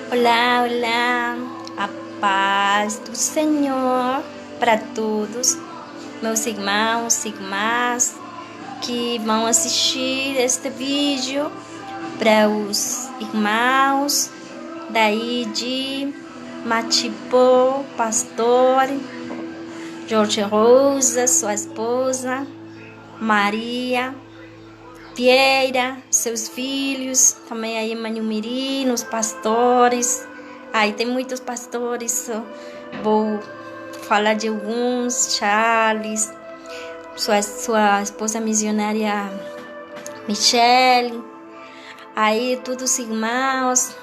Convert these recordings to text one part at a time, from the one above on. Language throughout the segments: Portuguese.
Olá, olá, a paz do Senhor para todos, meus irmãos e irmãs que vão assistir este vídeo, para os irmãos daí de Matipô, pastor, Jorge Rosa, sua esposa, Maria Vieira, seus filhos, também aí Manhumiri, nos pastores. Aí tem muitos pastores, vou falar de alguns, Charles, sua esposa missionária Michele, aí todos os irmãos,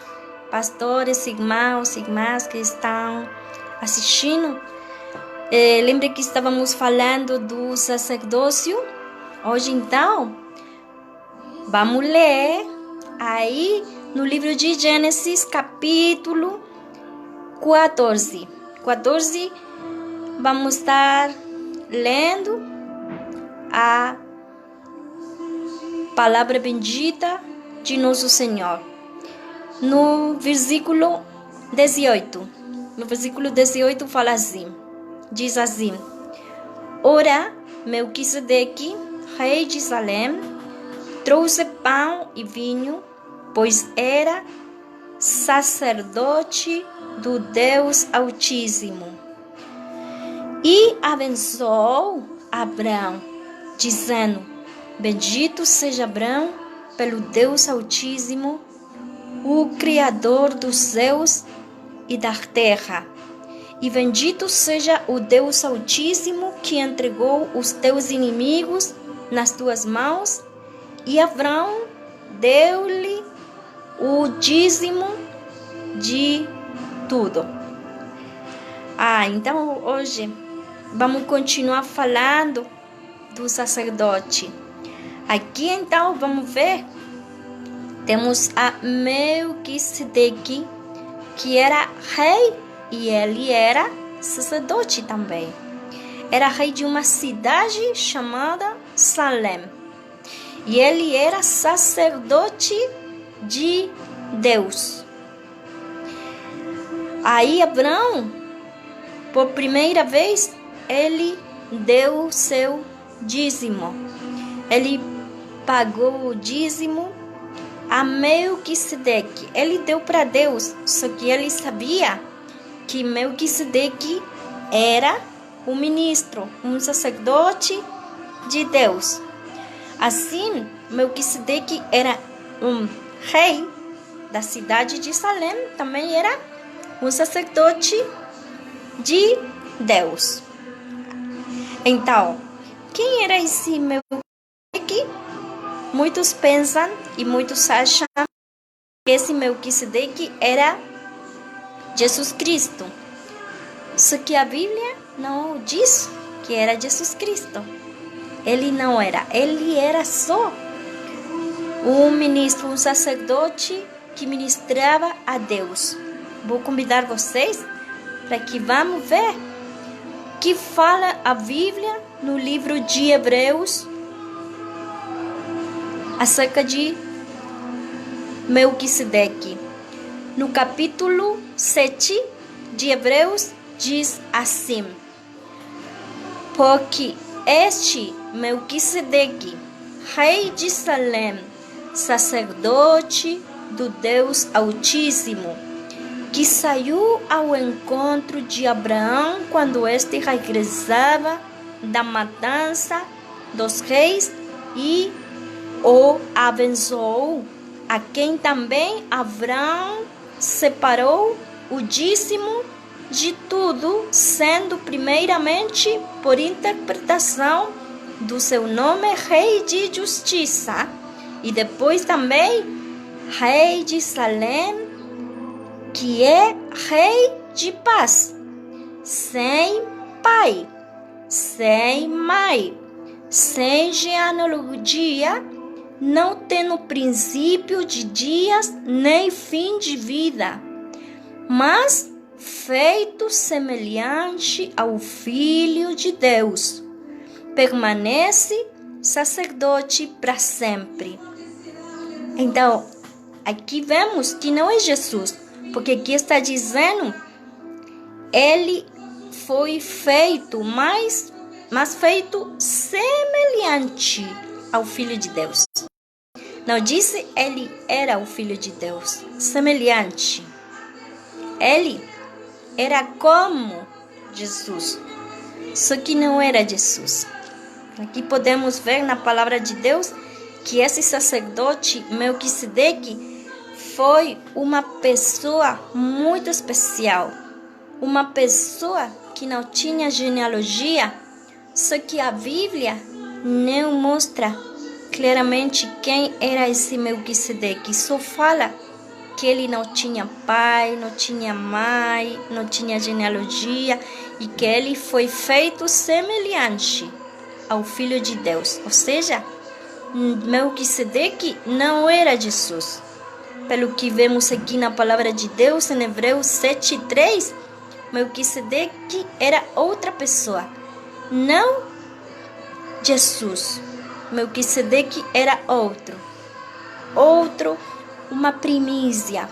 pastores, irmãos, irmãs que estão assistindo. Lembre que estávamos falando do sacerdócio. Hoje então vamos ler aí no livro de Gênesis, capítulo 14. Vamos estar lendo a palavra bendita de nosso Senhor. No versículo 18. No versículo 18 fala assim, diz assim: Ora, Melquisedeque, rei de Salém, trouxe pão e vinho, pois era sacerdote do Deus Altíssimo. E abençoou Abraão, dizendo: Bendito seja Abraão pelo Deus Altíssimo, o Criador dos céus e da terra. E bendito seja o Deus Altíssimo que entregou os teus inimigos nas tuas mãos. E Abraão deu-lhe o dízimo de tudo. Então hoje vamos continuar falando do sacerdote. Aqui então vamos ver, temos a Melquisedeque, que era rei e ele era sacerdote também. Era rei de uma cidade chamada Salém. E ele era sacerdote de Deus. Aí Abraão, por primeira vez, ele deu seu dízimo. Ele pagou o dízimo a Melquisedeque. Ele deu para Deus, só que ele sabia que Melquisedeque era um ministro, um sacerdote de Deus. Assim, Melquisedeque era um rei da cidade de Salém, também era um sacerdote de Deus. Então, quem era esse Melquisedeque? Muitos pensam e muitos acham que esse Melquisedeque era Jesus Cristo. Só que a Bíblia não diz que era Jesus Cristo. Ele não era, ele era só um ministro, um sacerdote que ministrava a Deus. Vou convidar vocês para que vamos ver que fala a Bíblia no livro de Hebreus acerca de Melquisedeque. No capítulo 7 de Hebreus diz assim: Porque este Melquisedeque, rei de Salém, sacerdote do Deus Altíssimo, que saiu ao encontro de Abraão quando este regressava da matança dos reis e o abençoou, a quem também Abraão separou o dízimo de tudo, sendo primeiramente por interpretação do seu nome Rei de Justiça, e depois também Rei de Salém, que é Rei de Paz, sem pai, sem mãe, sem genealogia, não tendo princípio de dias nem fim de vida, mas feito semelhante ao Filho de Deus, permanece sacerdote para sempre. Então, aqui vemos que não é Jesus, Porque aqui está dizendo, ele foi feito, mas feito semelhante ao Filho de Deus. Não disse ele era o Filho de Deus, semelhante. Ele era como Jesus, só que não era Jesus. Aqui podemos ver na palavra de Deus que esse sacerdote Melquisedeque foi uma pessoa muito especial, uma pessoa que não tinha genealogia, só que a Bíblia não mostra claramente quem era esse Melquisedeque, só fala que ele não tinha pai, não tinha mãe, não tinha genealogia e que ele foi feito semelhante ao Filho de Deus. Ou seja, Melquisedeque não era Jesus. Pelo que vemos aqui na palavra de Deus, em Hebreus 7:3, Melquisedeque era outra pessoa, não Jesus. Melquisedeque era outro, uma primícia,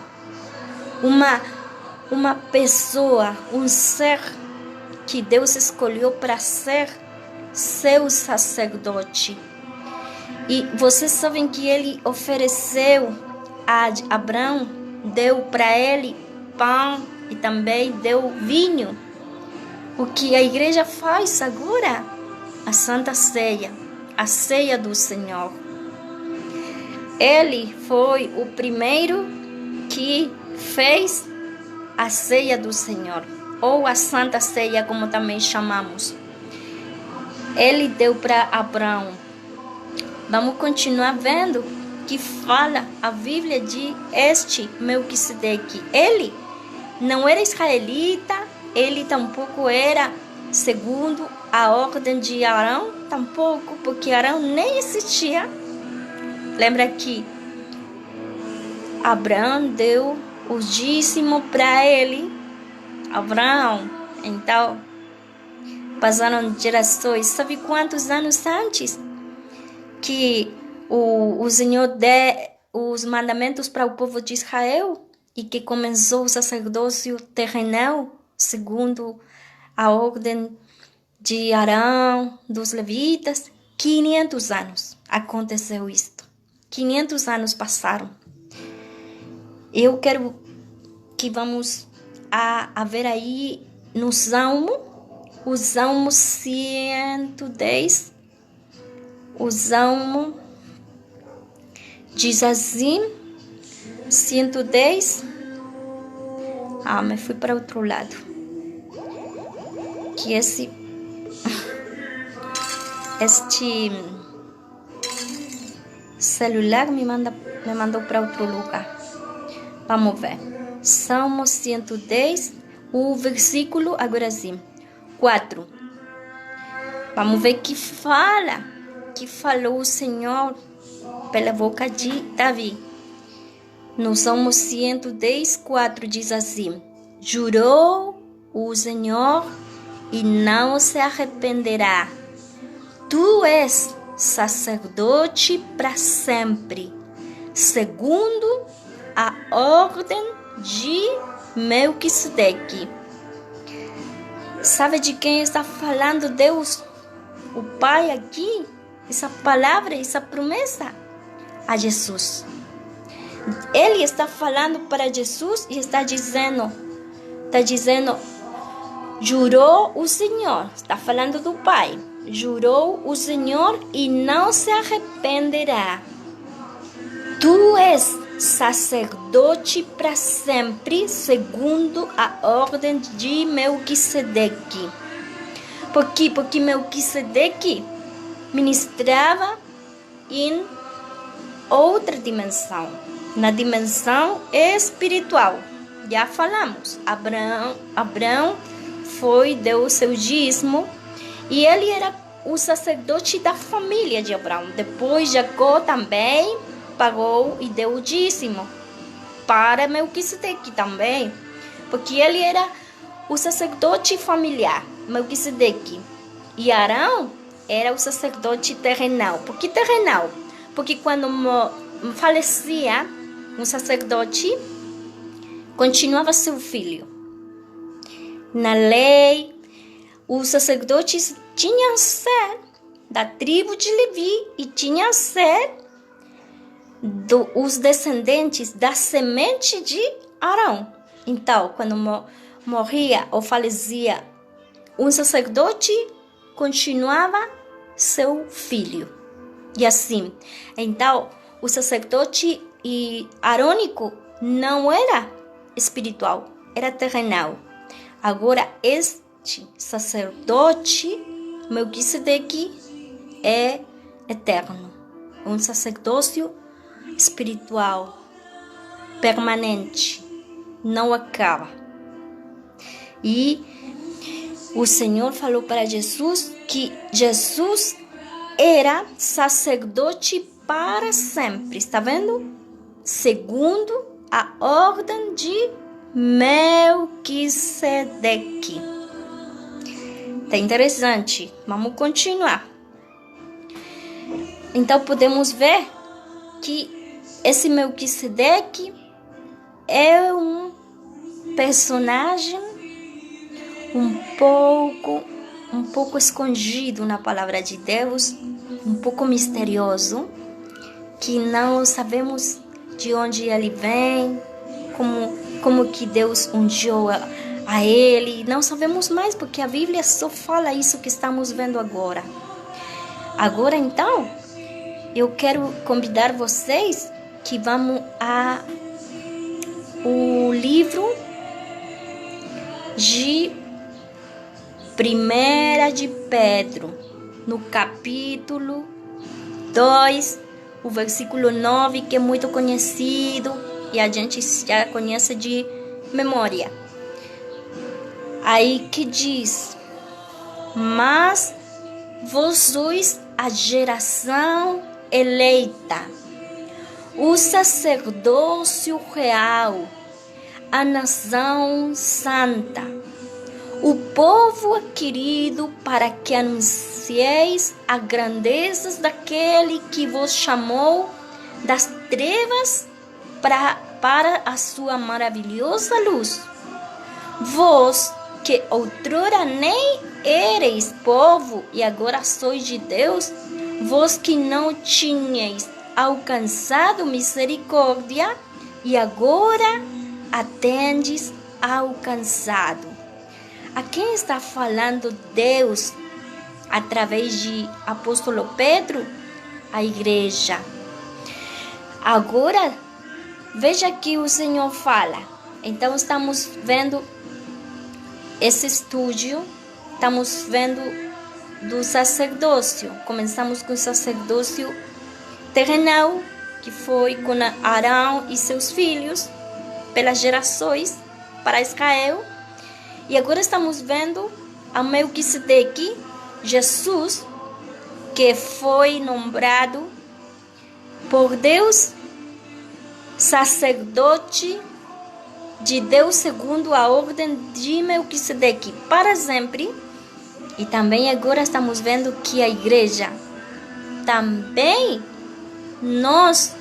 uma pessoa, um ser que Deus escolheu para ser seu sacerdote. E vocês sabem que ele ofereceu a Abraão, deu para ele pão e também deu vinho. O que a igreja faz agora? A Santa Ceia, a ceia do Senhor. Ele foi o primeiro que fez a ceia do Senhor, ou a Santa Ceia, como também chamamos. Ele deu para Abraão. Vamos continuar vendo que fala a Bíblia de este Melquisedeque. Ele não era israelita, ele tampouco era segundo a ordem de Arão, tampouco, porque Arão nem existia. Lembra que Abraão deu o dízimo para ele. Abraão, então, passaram gerações. Sabe quantos anos antes que o Senhor deu os mandamentos para o povo de Israel e que começou o sacerdócio terrenal, segundo a ordem de Arão, dos levitas? 500 anos aconteceu isto. 500 anos passaram. Eu quero que vamos a ver aí no Salmo, o Salmo 110, o Salmo diz assim, 110, mas fui para outro lado, que este celular me mandou para outro lugar. Vamos ver. Salmo 110, o versículo, agora sim, 4. Vamos ver que falou o Senhor pela boca de Davi. No Salmo 110, 4 diz assim: jurou o Senhor e não se arrependerá. Tu és sacerdote para sempre, segundo a ordem de Melquisedeque. Sabe de quem está falando Deus, o Pai aqui? Essa palavra, essa promessa? A Jesus. Ele está falando para Jesus e está dizendo, jurou o Senhor, está falando do Pai. Jurou o Senhor e não se arrependerá. Tu és sacerdote para sempre, segundo a ordem de Melquisedeque. Por quê? Porque Melquisedeque ministrava em outra dimensão, na dimensão espiritual. Já falamos, Abraão deu o seu dízimo e ele era o sacerdote da família de Abraão. Depois Jacó também pagou e deu o dízimo para Melquisedeque também, porque ele era o sacerdote familiar, Melquisedeque. E Arão era o sacerdote terrenal. Por que terrenal? Porque quando falecia um sacerdote, continuava seu filho. Na lei, os sacerdotes tinham ser da tribo de Levi e tinham ser os descendentes da semente de Arão. Então, quando morria ou falecia um sacerdote, continuava seu filho. E assim, então, o sacerdote arônico não era espiritual, era terrenal. Agora, este sacerdote, Melquisedeque, é eterno. Um sacerdócio espiritual, permanente, não acaba. E o Senhor falou para Jesus que Jesus era sacerdote para sempre. Está vendo? Segundo a ordem de Melquisedeque. Tá interessante. Vamos continuar. Então podemos ver que esse Melquisedeque é um personagem um pouco escondido na palavra de Deus, um pouco misterioso, que não sabemos de onde ele vem, como que Deus ungiu a ele. Não sabemos mais, porque a Bíblia só fala isso que estamos vendo agora. Agora, então, eu quero convidar vocês que vamos o livro de 1 de Pedro, no capítulo 2, o versículo 9, que é muito conhecido e a gente já conhece de memória. Aí que diz: mas vós sois a geração eleita, o sacerdócio real, a nação santa, o povo adquirido, para que anuncieis as grandezas daquele que vos chamou das trevas para a sua maravilhosa luz. Vós que outrora nem ereis povo e agora sois de Deus, vós que não tinhais alcançado misericórdia e agora atendes alcançado. A quem está falando Deus através de apóstolo Pedro? A igreja. Agora, veja que o Senhor fala. Então, estamos vendo esse estúdio, estamos vendo do sacerdócio. Começamos com o sacerdócio terrenal, que foi com Arão e seus filhos, pelas gerações, para Israel. E agora estamos vendo a Melquisedeque, Jesus, que foi nombrado por Deus sacerdote de Deus segundo a ordem de Melquisedeque para sempre. E também agora estamos vendo que a igreja também, nós,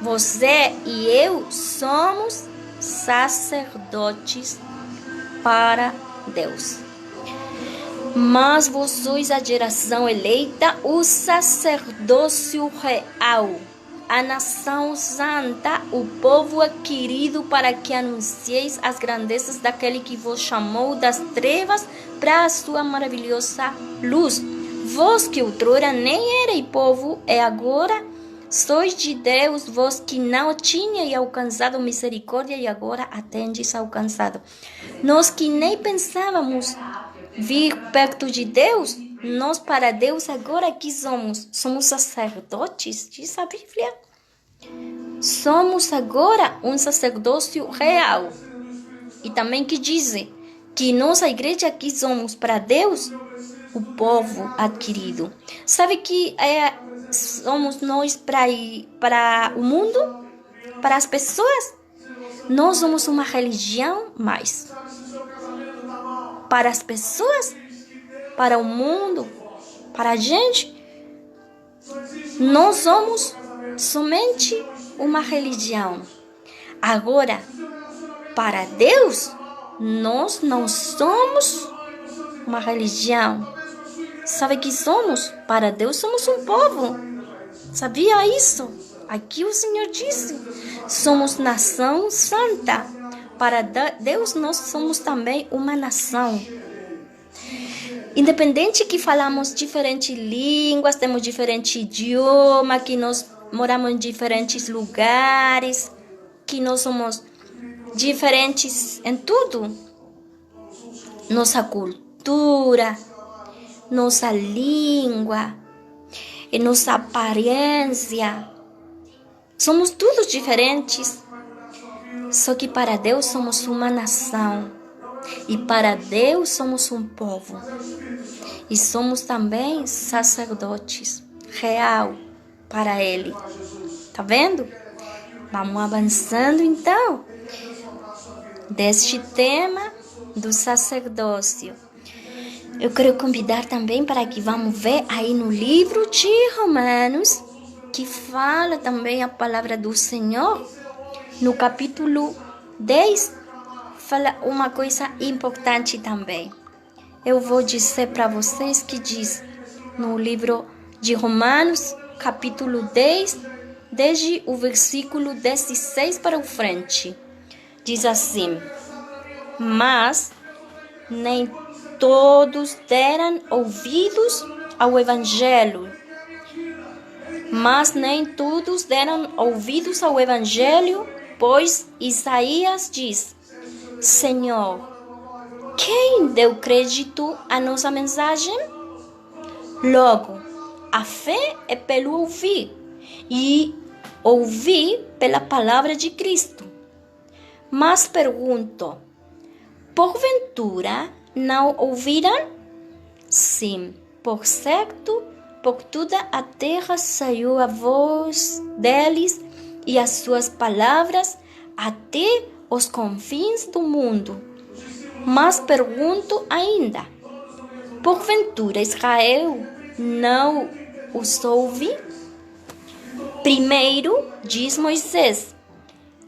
você e eu, somos sacerdotes para Deus. Mas vós sois a geração eleita, o sacerdócio real, a nação santa, o povo adquirido, para que anuncieis as grandezas daquele que vos chamou das trevas para a sua maravilhosa luz. Vós que outrora nem erais povo e agora sois de Deus, vós que não tinhais alcançado misericórdia e agora atendes alcançado. Nós que nem pensávamos vir perto de Deus, nós para Deus agora que somos sacerdotes, diz a Bíblia. Somos agora um sacerdócio real. E também que dizem que nós, a igreja, aqui somos para Deus, o povo adquirido. Sabe que somos nós para o mundo, para as pessoas? Nós somos uma religião mais. Para as pessoas, para o mundo, para a gente, nós somos somente uma religião. Agora, para Deus, nós não somos uma religião. Sabe que somos? Para Deus somos um povo. Sabia isso? Aqui o Senhor disse, somos nação santa. Para Deus nós somos também uma nação. Independente que falamos diferentes línguas, temos diferente idioma, que nós moramos em diferentes lugares, que nós somos diferentes em tudo. Nossa cultura, nossa língua, e nossa aparência. Somos todos diferentes. Só que para Deus somos uma nação. E para Deus somos um povo. E somos também sacerdotes. Real para Ele. Tá vendo? Vamos avançando então. Deste tema do sacerdócio. Eu quero convidar também para que vamos ver aí no livro de Romanos, que fala também a palavra do Senhor. No capítulo 10, fala uma coisa importante também. Eu vou dizer para vocês que diz no livro de Romanos, capítulo 10, desde o versículo 16 para o frente. Diz assim: mas nem todos deram ouvidos ao Evangelho. Mas nem todos deram ouvidos ao Evangelho, pois Isaías diz: Senhor, quem deu crédito à nossa mensagem? Logo, a fé é pelo ouvir, e ouvir pela palavra de Cristo. Mas pergunto, porventura não ouviram? Sim, por certo, por toda a terra saiu a voz deles e as suas palavras até os confins do mundo. Mas pergunto ainda, porventura Israel não os ouve? Primeiro, diz Moisés,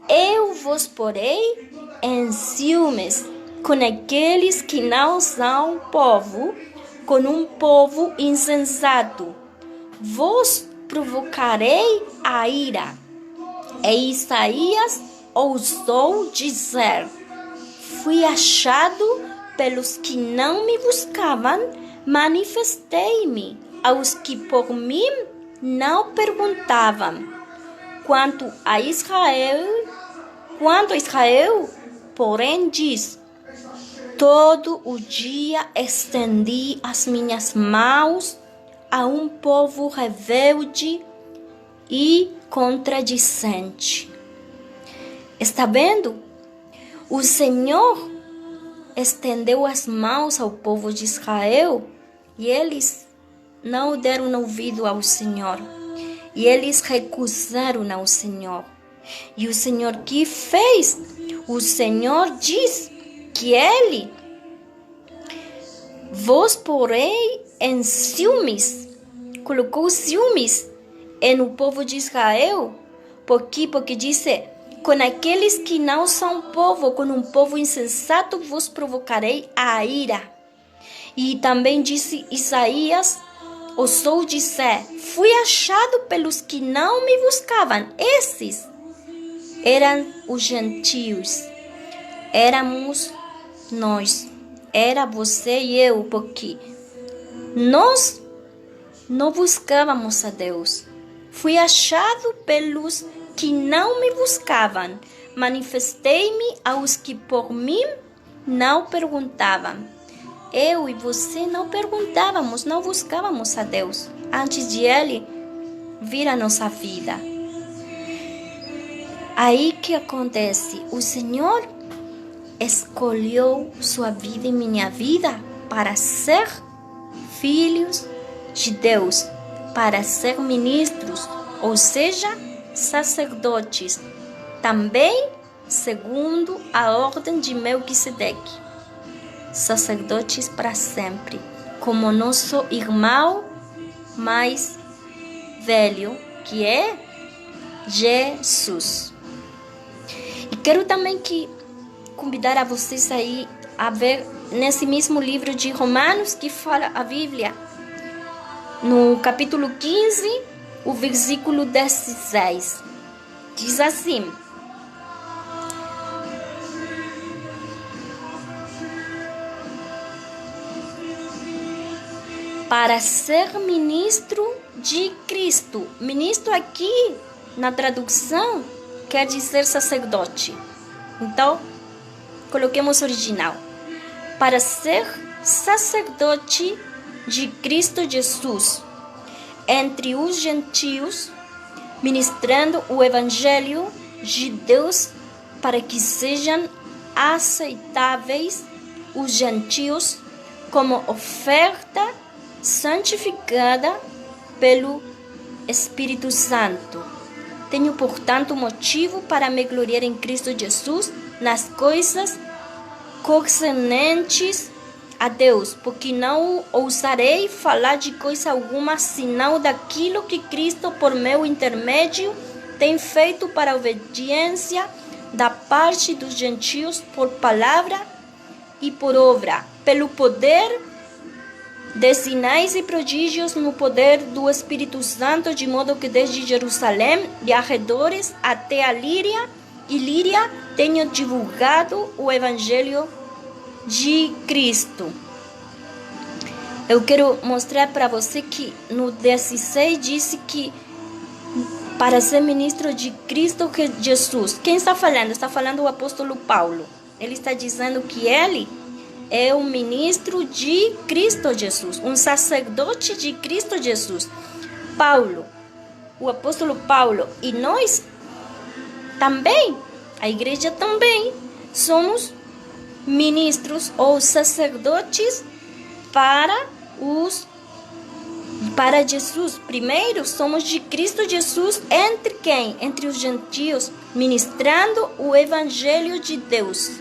eu vos porei em ciúmes com aqueles que não são povo, com um povo insensato. Vos provocarei a ira. E Isaías ousou dizer: fui achado pelos que não me buscavam, manifestei-me aos que por mim não perguntavam. Quanto a Israel, porém diz: todo o dia estendi as minhas mãos a um povo rebelde e contradicente. Está vendo? O Senhor estendeu as mãos ao povo de Israel e eles não deram ouvido ao Senhor. E eles recusaram ao Senhor. E o Senhor que fez? O Senhor diz que Ele vos porei em ciúmes, colocou ciúmes no povo de Israel, porque disse, com aqueles que não são povo, com um povo insensato vos provocarei a ira. E também disse Isaías, ousou dizer, fui achado pelos que não me buscavam. Esses eram os gentios, éramos nós, era você e eu, porque nós não buscávamos a Deus. Fui achado pelos que não me buscavam. Manifestei-me aos que por mim não perguntavam. Eu e você não perguntávamos, não buscávamos a Deus antes de Ele vir a nossa vida. Aí que acontece? O Senhor escolheu sua vida e minha vida para ser filhos de Deus, para ser ministros, ou seja, sacerdotes, também segundo a ordem de Melquisedeque, sacerdotes para sempre, como nosso irmão mais velho, que é Jesus. E quero também que convidar a vocês aí a ver nesse mesmo livro de Romanos que fala a Bíblia, no capítulo 15, o versículo 16. Diz assim: para ser ministro de Cristo. Ministro aqui, na tradução, quer dizer sacerdote. Então, coloquemos original. Para ser sacerdote de Cristo Jesus, entre os gentios, ministrando o Evangelho de Deus, para que sejam aceitáveis os gentios como oferta santificada pelo Espírito Santo. Tenho, portanto, motivo para me gloriar em Cristo Jesus nas coisas concernentes a Deus, porque não ousarei falar de coisa alguma, senão daquilo que Cristo, por meu intermédio, tem feito para a obediência da parte dos gentios, por palavra e por obra, pelo poder de sinais e prodígios no poder do Espírito Santo, de modo que desde Jerusalém e arredores até a Líria tenho divulgado o Evangelho de Cristo. Eu quero mostrar para você que no 16 disse que para ser ministro de Cristo Jesus. Quem está falando? Está falando o apóstolo Paulo. Ele está dizendo que ele é um ministro de Cristo Jesus, um sacerdote de Cristo Jesus. Paulo, o apóstolo Paulo e nós também, a igreja também, somos ministros ou sacerdotes para Jesus. Primeiro, somos de Cristo Jesus entre quem? Entre os gentios, ministrando o Evangelho de Deus,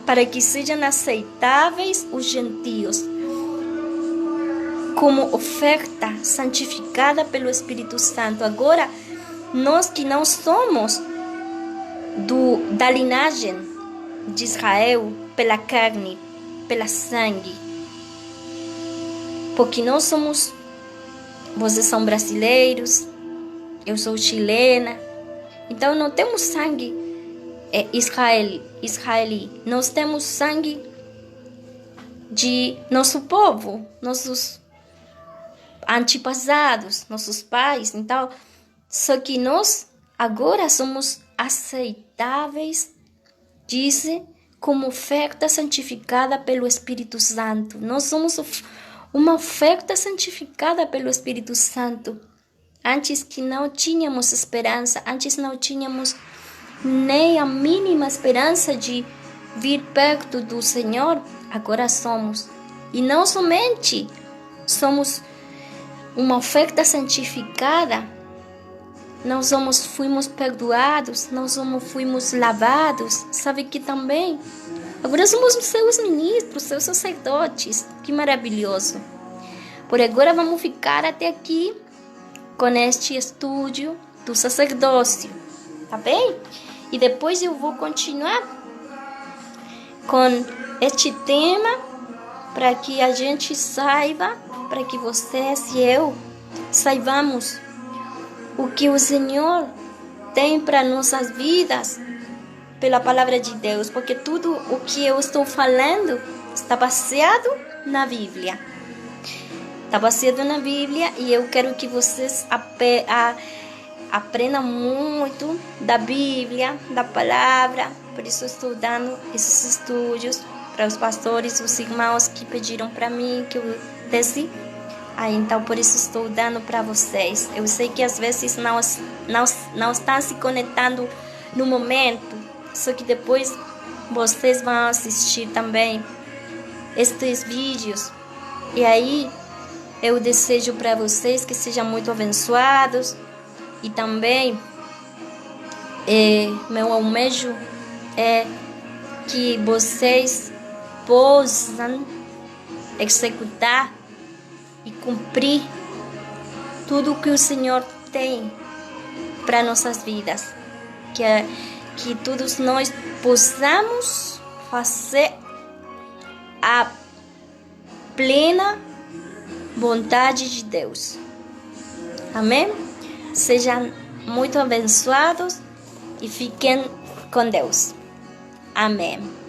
para que sejam aceitáveis os gentios, como oferta santificada pelo Espírito Santo. Agora, nós que não somos da linhagem de Israel, pela carne, pela sangue, porque nós somos, vocês são brasileiros, eu sou chilena, então não temos sangue israeli, nós temos sangue de nosso povo, nossos antepassados, nossos pais. Então, só que nós agora somos aceitáveis, diz, como oferta santificada pelo Espírito Santo. Nós somos uma oferta santificada pelo Espírito Santo. Antes que não tínhamos esperança, antes não tínhamos nem a mínima esperança de vir perto do Senhor, agora somos. E não somente somos uma oferta santificada, nós fomos perdoados, nós fomos lavados, sabe que também agora somos seus ministros, seus sacerdotes. Que maravilhoso. Por agora vamos ficar até aqui com este estúdio do sacerdócio, tá bem? E depois eu vou continuar com este tema para que a gente saiba, para que vocês e eu saibamos o que o Senhor tem para nossas vidas pela palavra de Deus, porque tudo o que eu estou falando está baseado na Bíblia. Está baseado na Bíblia e eu quero que vocês aprendam muito da Bíblia, da palavra. Por isso estou dando esses estúdios para os pastores, os irmãos que pediram para mim que eu desse. Então por isso estou dando para vocês. Eu sei que às vezes não estão se conectando no momento, só que depois vocês vão assistir também estes vídeos. E aí eu desejo para vocês que sejam muito abençoados. E também meu almejo é que vocês possam executar e cumprir tudo o que o Senhor tem para nossas vidas. Que todos nós possamos fazer a plena vontade de Deus. Amém? Sejam muito abençoados e fiquem com Deus. Amém.